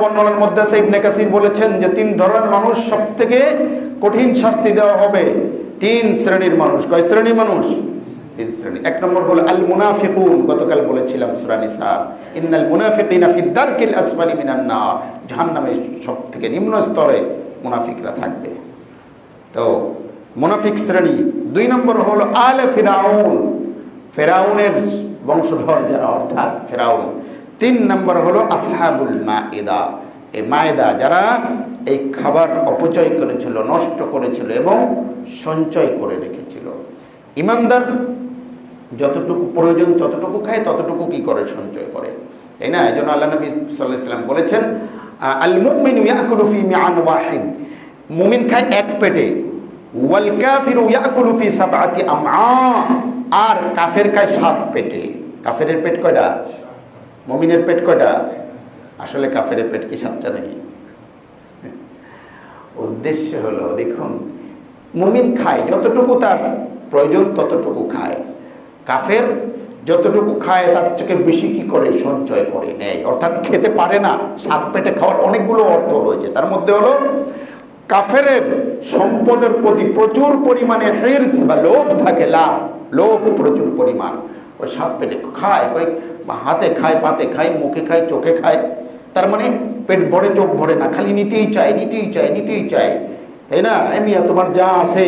বর্ণনার মধ্যে আছে ইবনে কাসির বলেছেন যে তিন ধরনের মানুষ সবথেকে কঠিন শাস্তি দেওয়া হবে। তিন শ্রেণীর মানুষ। কয় শ্রেণীর মানুষ? তিন শ্রেণী। এক নম্বর হলো আল মুনাফিকুন, গতকাল বলেছিলাম সূরা নিসা, ইন্নাল মুনাফিকিনা ফি দারকিল আসফালি মিনান নার, জাহান্নামের সবথেকে নিম্ন স্তরে মুনাফিকরা থাকবে। তো মুনাফিক শ্রেণী। দুই নম্বর হলো আলে ফিরাউন, ফেরাউনের বংশধর যারা, অর্থাৎ ফেরাউন। তিন নম্বর হলো আসহাবুল মাইদা, এই মায়দা যারা এই খাবার অপচয় করেছিল, নষ্ট করেছিল এবং সঞ্চয় করে রেখেছিল। ইমানদার যতটুকু প্রয়োজন ততটুকু খায়, ততটুকু কি করে? সঞ্চয় করে, তাই না? এই জন্য আল্লাহ নবী সাল্লাল্লাহু আলাইহি ওয়াসাল্লাম বলেছেন আল মুমিনু ইয়াকুলু ফি মিআন ওয়াহিদ, মুমিন খায় এক পেটে, ওয়াল কাফিরু ইয়াকুলু ফি সাবআতি আমআ, আর কাফের খায় সাত পেটে। কাফেরের পেট কয়টা? মুমিনের পেট কয়টা? আসলে কাফেরের পেট কি সাতটা নাকি? উদ্দেশ্য হলো, দেখুন, মুমিন খায় যতটুকু তার প্রয়োজন ততটুকু খায়, কাফের যতটুকু খায় তার থেকে বেশি কি করে? সঞ্চয় করে নেয়, অর্থাৎ খেতে পারে না। সাত পেটে খাওয়ার অনেকগুলো অর্থ রয়েছে, তার মধ্যে হলো কাফেরের সম্পদের প্রতি প্রচুর পরিমাণে হিরস বা লোভ থাকে, লোভ প্রচুর পরিমাণ। ওই সাত পেটে খায়, ওই হাতে খায়, পাতে খায়, মুখে খায়, চোখে খায়, তার মানে পেট ভরে চোখ ভরে না, খালি নিতেই চায়, নিতেই চায়, নিতেই চায়, তাই না? এমিয়া তোমার যা আছে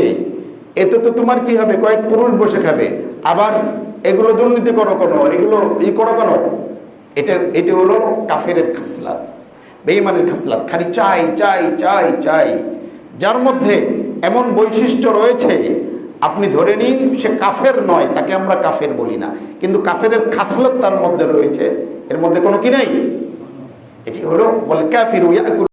এতে তো তোমার কি হবে? কয়েক পুরুষ বসে খাবে, আবার এগুলো দুর্নীতি করো কেন, এগুলো করো কেন? এটা হলো কাফেরের খাসলাত, বেঈমানের খাসলাত, খালি চাই চাই চাই চাই। যার মধ্যে এমন বৈশিষ্ট্য রয়েছে, আপনি ধরে নিন সে কাফের নয়, তাকে আমরা কাফের বলি না, কিন্তু কাফেরের খাসলাত তার মধ্যে রয়েছে, এর মধ্যে কোনো কি নেই। এটি হলো ওয়াল কাফিরু ইয়াকুলু